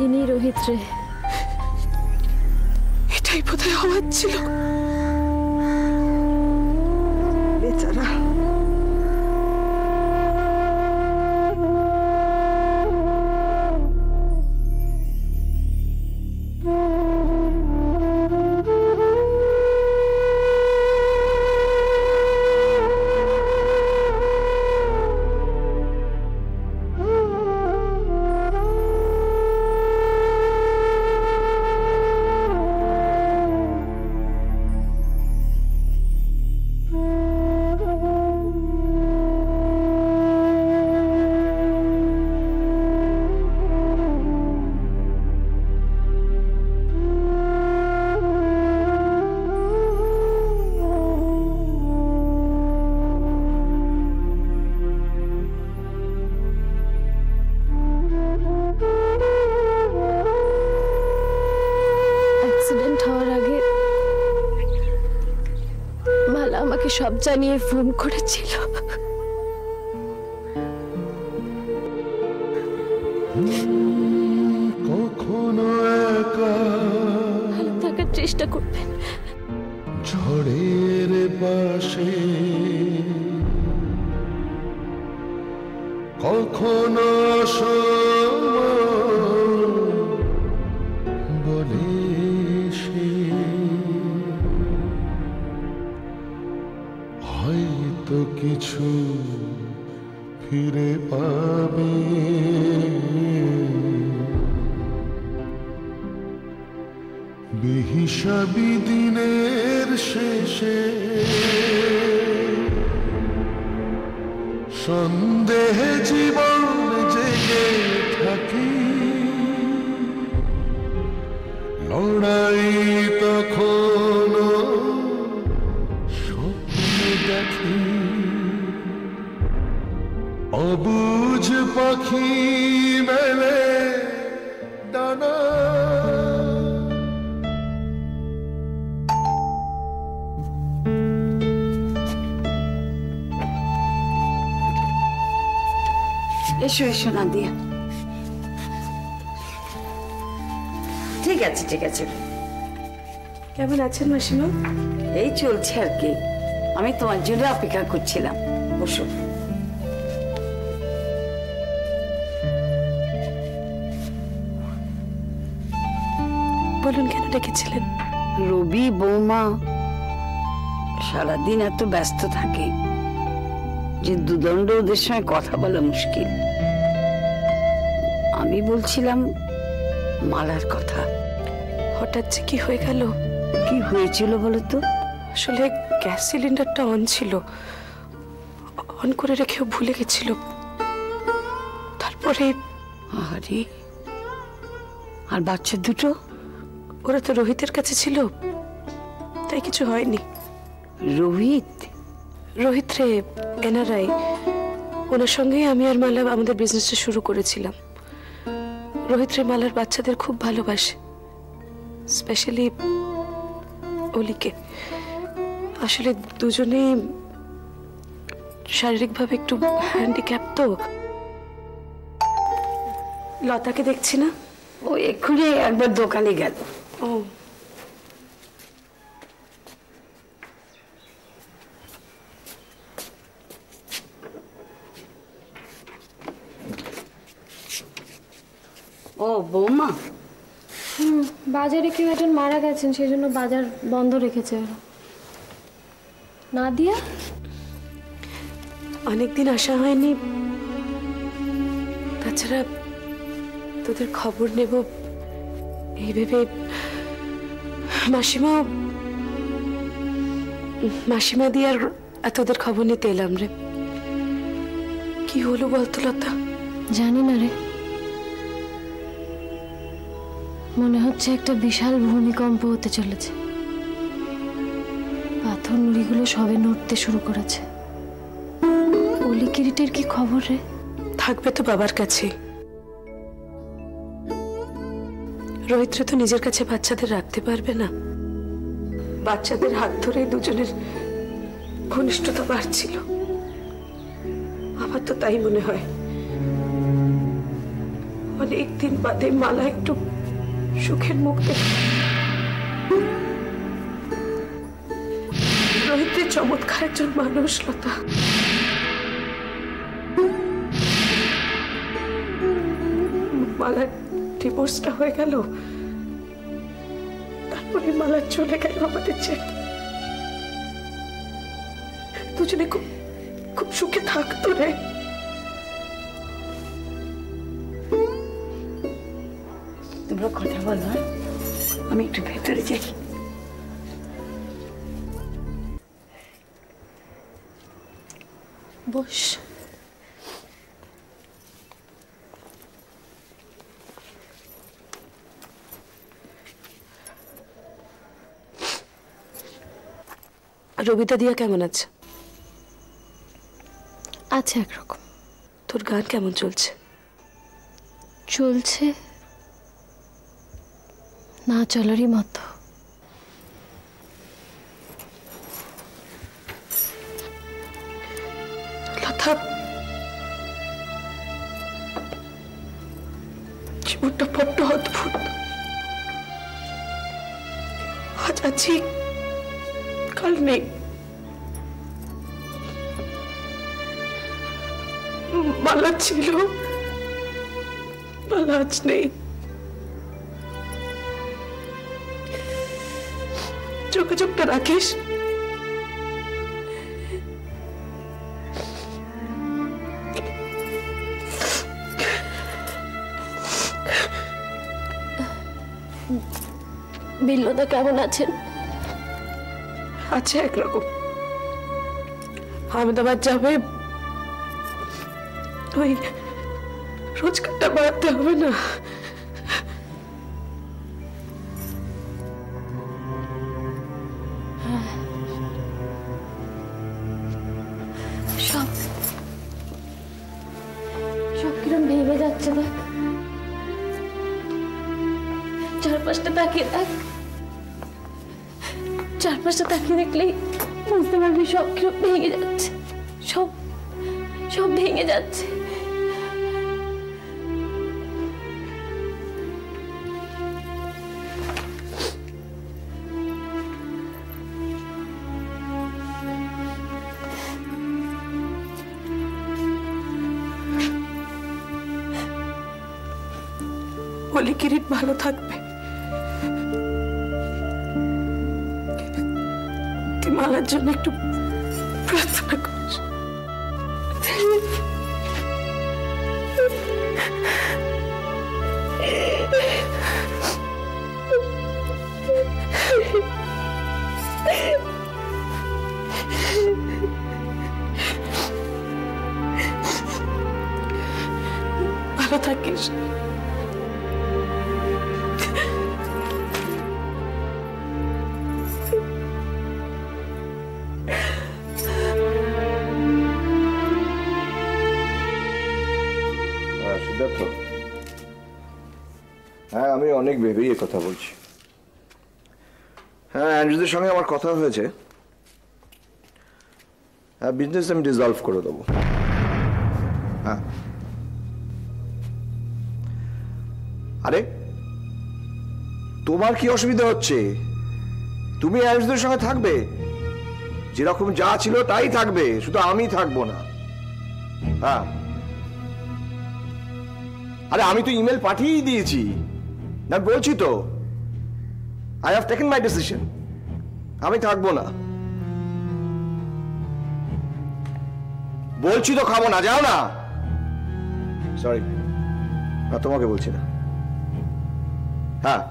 ইনি রোহিত রে। এটাই বোধহয় হওয়ার ছিল। বেচারা আমাকে সব জানিয়ে ফোন করেছিল। কখনো একা ভালো থাকার চেষ্টা করবেন। ঝড়ের পাশে কখনো বলে সে হয়তো কিছু ফিরে পাবে, বেহিসাবি দিনের শেষে সন্দেহে জীবন জেগে থাকি, লড়াই তখন স্বপ্নে দেখি, অবুঝ পাখি মেলে ডানা। এসো এসো না দিয়া। ঠিক আছে ঠিক আছে। কেমন আছেন মাসিমা? এই চলছে আর কি, আমি তোমার জন্য অপেক্ষা করছিলাম। বসো। বলুন কেন ডেকেছিলেন? রবি বৌমা সারাদিন এত ব্যস্ত থাকে যে দুদণ্ড ওদের সঙ্গে কথা বলা মুশকিল। আমি বলছিলাম মালার কথা। হঠাৎ যে কি হয়ে গেল? কি হয়েছিল বলো তো? আসলে গ্যাস সিলিন্ডারটা অন ছিল, অন করে রেখেও ভুলে গেছিল। তারপরে আরে, আর বাচ্চা দুটো? ওরা তো রোহিতের কাছে ছিল, তাই কিছু হয়নি। রোহিত? রোহিত রে, এনআরআই। ওনার সঙ্গেই আমি আর মালা আমাদের বিজনেসটা শুরু করেছিলাম। রোহিত রে মালার বাচ্চাদের খুব ভালোবাসে, স্পেশালি অলিকে। আসলে দুজনেই শারীরিকভাবে একটু হ্যান্ডিক্যাপ। তো লতাকে দেখছি না, ও এক্ষুনি একবার দোকানে গেল। ও ও বৌমা, বাজারে কেউ একজন মারা গেছেন, সেই জন্য বাজার বন্ধ রেখেছে। নাদিয়া, অনেকদিন আসা হয়নি, তাছাড়া তোদের খবর নেব এই ভেবে মাসিমা দিয়ে আর তোদের খবর নিতে এলাম রে। কি হলো বলতো লতা? জানি না রে, মনে হচ্ছে একটা বিশাল ভূমিকম্প হতে চলেছে। পাথর নুড়িগুলো সবে নড়তে শুরু করেছে। অলি কিরিটের কি খবর রে? থাকবে তো বাবার কাছে। রোহিত তো নিজের কাছে বাচ্চাদের রাখতে পারবে না। বাচ্চাদের হাত ধরে দুজনের ঘনিষ্ঠতা বাড়ছিল। আমার তো তাই মনে হয়। অনেকদিন বাদে মালা একটু সুখের মুখ দেখে। রোহিত চমৎকার একজন মানুষ লতা। মালার ডিভোর্সটা হয়ে গেল, তারপরে মালা চলে গেল আমাদের ছেড়ে। দুজনে খুব খুব সুখে থাকতো রে। তোমরা কথা বলো, আমি একটু ভেতরে যাই। বস। রবিতা দিয়া কেমন আছে? আছে একরকম। তোর গান কেমন চলছে? চলছে না চলারই মতো। লতা, জীবনটা বড্ড অদ্ভুত। আজ আছি, কাল নেই। মালা ছিল, মালা আজ নেই। যোগাযোগটা রাখিস। বিল্লদা কেমন আছেন? আছে একরকম। আহমেদাবাদ যাবে, ওই রোজগারটা বাড়াতে হবে না? সব সব কিরম ভেঙে যাচ্ছে না? চারপাশটা তাকিয়ে দেখ, চারপাশটা তাকিয়ে দেখলেই বুঝতে পারবি সব কিরম ভেঙে যাচ্ছে। সব সব ভেঙে যাচ্ছে। বলি কিরিট ভালো থাকবে। তুই মালার জন্য একটু প্রার্থনা করিস। ভালো থাকিস। সিদ্ধার্থ, হ্যাঁ আমি অনেক ভেবেই এ কথা বলছি। হ্যাঁ অ্যান্ড্রুদের সঙ্গে আমার কথা হয়েছে। হ্যাঁ বিজনেস আমি ডিসলভ করে দেবো। হ্যাঁ আরে তোমার কি অসুবিধা হচ্ছে? তুমি অ্যান্ড্রুদের সঙ্গে থাকবে, যেরকম যা ছিল তাই থাকবে, শুধু আমি থাকবো না। হ্যাঁ আরে আমি তো ইমেল পাঠিয়েই দিয়েছি, না বলছি তো I have taken my decision, আমি থাকবো না। বলছি তো খাবো না, যাও না। সরি, না তোমাকে বলছি না। হ্যাঁ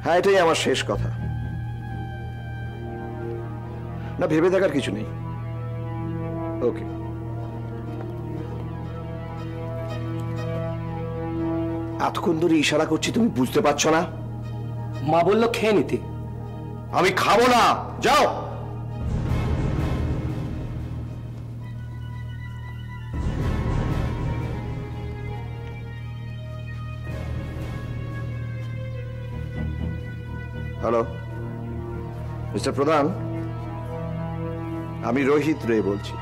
হ্যাঁ এটাই আমার শেষ কথা। না ভেবে দেখার কিছু নেই। ওকে। এতক্ষণ ধরে ইশারা করছি, তুমি বুঝতে পারছো না? মা বললো খেয়ে নিতে। আমি খাবো না, যাও। হ্যালো মিস্টার প্রধান, আমি রোহিত রে বলছি।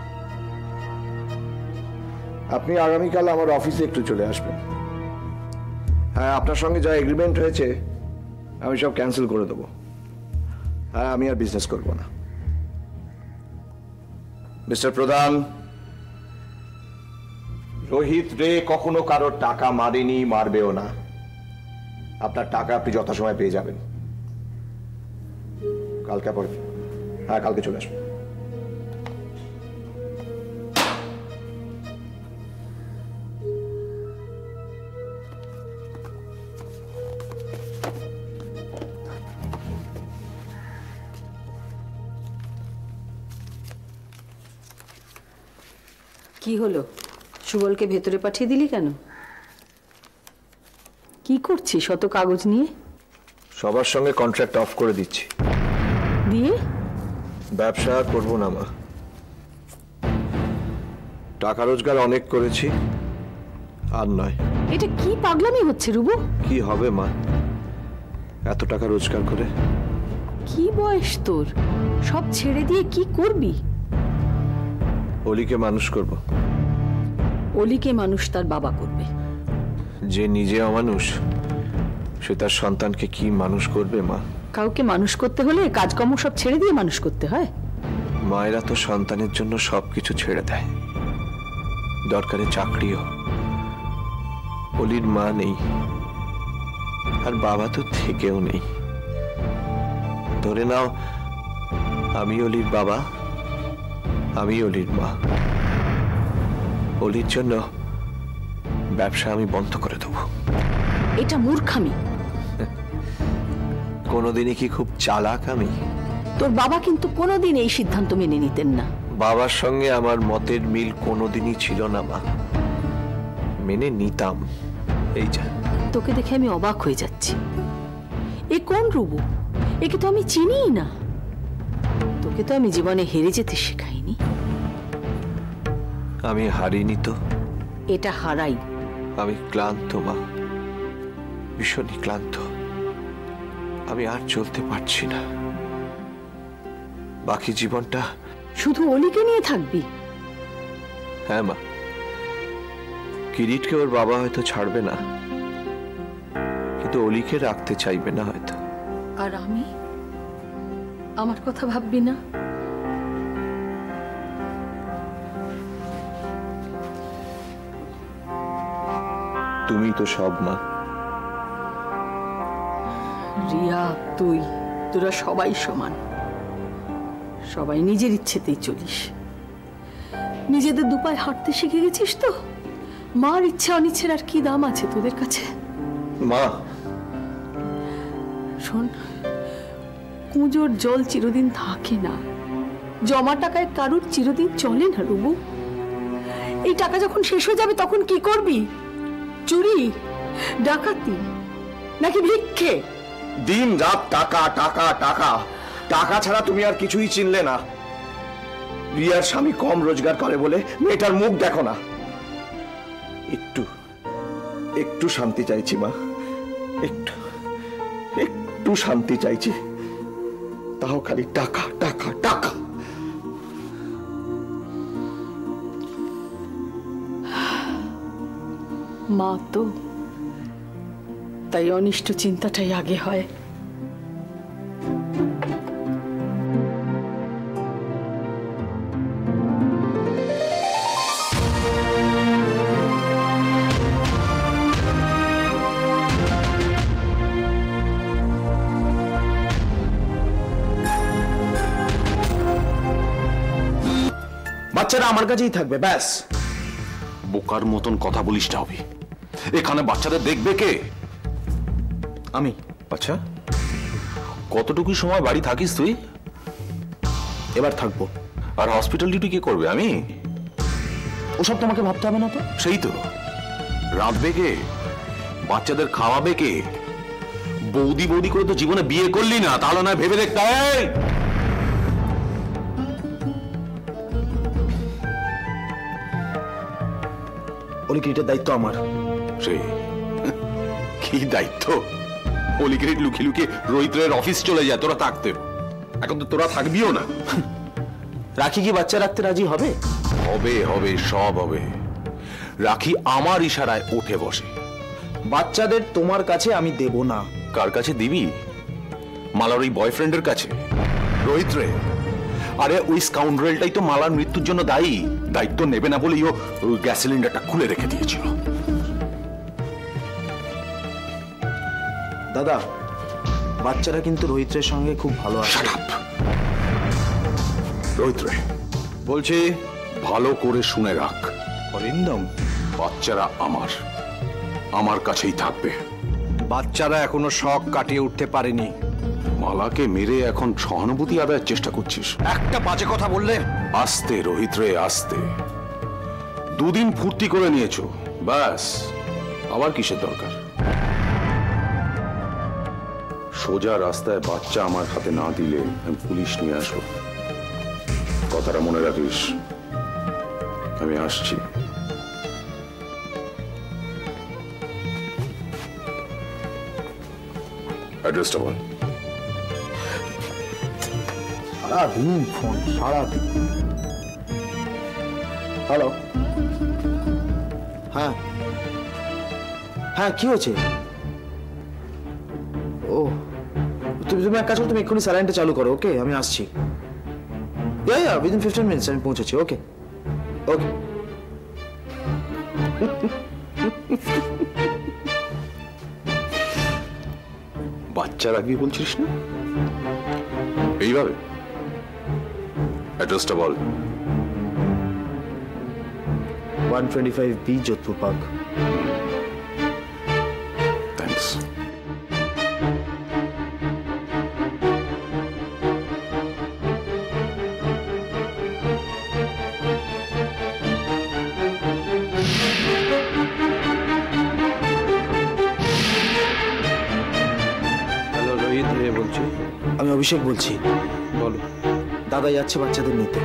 আপনি আগামীকাল আমার অফিসে একটু চলে আসবেন। হ্যাঁ, আপনার সঙ্গে যা এগ্রিমেন্ট হয়েছে আমি সব ক্যান্সেল করে দেবো। হ্যাঁ, আমি আর বিজনেস করব না। মিস্টার প্রধান, রোহিত রে কখনো কারোর টাকা মারেনি, মারবেও না। আপনার টাকা আপনি যথাসময় পেয়ে যাবেন। কালকে পরে, হ্যাঁ কালকে চলে আসবেন। কি হলো, সুবলকে ভেতরে পাঠিয়ে দিলি কেন? কি করছিস শত কাগজ নিয়ে? সবার সঙ্গে কন্ট্রাক্ট অফ করে দিচ্ছি। দিয়ে ব্যবসা করব না মা। টাকা রোজগার অনেক করেছি, আর নয়। এটা কি পাগলামি হচ্ছে রুবু? কি হবে মা এত টাকা রোজগার করে? কি বয়স তোর? সব ছেড়ে দিয়ে কি করবি? অলিকে মানুষ করব। অলিকে মানুষ তার বাবা করবে। যে নিজে অমানুষ সে তার সন্তানকে কি মানুষ করবে মা? কাউকে মানুষ করতে হলে কাজকর্ম সব ছেড়ে দিয়ে মানুষ করতে হয়। মায়েরা তো সন্তানের জন্য সবকিছু ছেড়ে দেয়, দরকারে চাকরিও। অলির মা নেই, আর বাবা তো থেকেও নেই। ধরে নাও আমি অলির বাবা, আমি অলির মা। অলির জন্য ব্যবসা আমি বন্ধ করে দেবো। এটা মূর্খামি। কোনোদিনই কি খুব চালাক আমি? তোর বাবা কিন্তু কোনোদিন এই সিদ্ধান্ত মেনে নিতেন না। বাবার সঙ্গে আমার মতের মিল কোনোদিনই ছিল না মা, মেনে নিতাম। এই যা, তোকে দেখে আমি অবাক হয়ে যাচ্ছি। এ কোন রুবু? একে তো আমি চিনিই না। তোকে তো আমি জীবনে হেরে যেতে শেখাইনি। আমি হারিনি তো। এটা হারাই। আমি ক্লান্ত মা, ভীষণই ক্লান্ত। আমি আর চলতে পারছি না। বাকি জীবনটা শুধু অলিকে নিয়ে থাকবি? হ্যাঁ মা, কিরিটকে ওর বাবা হয়তো ছাড়বে না, কিন্তু অলিকে রাখতে চাইবে না হয়তো। আর আমি? আমার কথা ভাববি না? তুমি তো সব মা। রিয়া, তুই, তোরা সবাই সমান। সবাই নিজের ইচ্ছেতেই চলিস। নিজেদের দুপায়ে হাঁটতে শিখে গেছিস তো। মার ইচ্ছে অনিচ্ছের আর কি দাম আছে তোদের কাছে? মা শোন, কুঁজোর জল চিরদিন থাকে না। জমা টাকায় কারুর চিরদিন চলে না রুবু। এই টাকা যখন শেষ হয়ে যাবে তখন কি করবি? চুরি, ডাকাতি, নাকি ভিক্ষে? দিন রাত টাকা টাকা টাকা। টাকা ছাড়া তুমি আর কিছুই চিনলে না। রিয়ার স্বামী কম রোজগার করে বলে মেয়েটার মুখ দেখো না। একটু একটু শান্তি চাইছি মা, একটু একটু শান্তি চাইছি। তাও খালি টাকা টাকা টাকা। মা তো, তাই অনিষ্ট চিন্তাটাই আগে হয়। বাচ্চারা আমার কাছেই থাকবে, ব্যাস। বোকার মতন কথা বলিস না হবে। এখানে বাচ্চাদের দেখবে কে? আমি। আচ্ছা, কতটুকু সময় বাড়ি থাকিস তুই? এবার থাকবো। আর হসপিটাল ডিউটি কে করবে? আমি? ওসব তোমাকে ভাবতে হবে না তো। সেই তো, রাঁধবে কে? বাচ্চাদের খাওয়াবে কে? বৌদি বৌদি করে তো জীবনে বিয়ে করলি না, তাহলে না ভেবে দেখতে হয়। অলিকিটের দায়িত্ব আমার। সে কি দায়িত্ব? অলিক্রেট লুকিয়ে লুকিয়ে রোহিতের অফিস চলে যায়, তোরা থাকতে। এখন তো তোরা থাকবিও না। রাখি কি বাচ্চা রাখতে রাজি হবে? হবে হবে, সব হবে। রাখি আমার ইশারায় উঠে বসে। বাচ্চাদের তোমার কাছে আমি দেব না। কার কাছে দিবি? মালার ওই বয়ফ্রেন্ডের কাছে? রোহিত রে, আরে ওই স্কাউন্ডারেলটাই তো মালার মৃত্যুর জন্য দায়ী। দায়িত্ব নেবে না বলেই ও গ্যাস সিলিন্ডারটা খুলে রেখে দিয়েছিল। দাদা, বাচ্চারা কিন্তু রোহিতের সঙ্গে খুব ভালো আছে। Shut up! রোহিত রে, বলছি ভালো করে শুনে রাখ, অরিন্দম, বাচ্চারা আমার কাছেই থাকবে। বাচ্চারা এখনো শখ কাটিয়ে উঠতে পারেনি। মালাকে মেরে এখন সহানুভূতি আদায়ের চেষ্টা করছিস? একটা বাজে কথা বললে। আস্তে রোহিত রে, আস্তে। দুদিন ফুর্তি করে নিয়েছো, ব্যাস, আবার কিসের দরকার? সোজা রাস্তায় বাচ্চা আমার হাতে না দিলে আমি পুলিশ নিয়ে আসবো। কথাটা মনে রাখিস। আমি আসছি। অ্যাড্রেসটা বল। সারাদিন ফোন, সারাদিন। হ্যালো, হ্যাঁ হ্যাঁ, কি হয়েছে? ও, তুমি এক কাজ করো, তুমি এক্ষুনি স্যালাইনটা চালু করো। ওকে, আমি আসছি। উইদিন 15 মিনিটস আমি পৌঁছেছি। ওকে ওকে। বাচ্চা রাখবি বলছিস না? এইভাবে? অ্যাড্রেসটা বল। 125B Jodhpur park. Thanks. Hello, Rohit রে বলছি। আমি অভিষেক বলছি। বলো। দাদা যাচ্ছে বাচ্চাদের নিতে।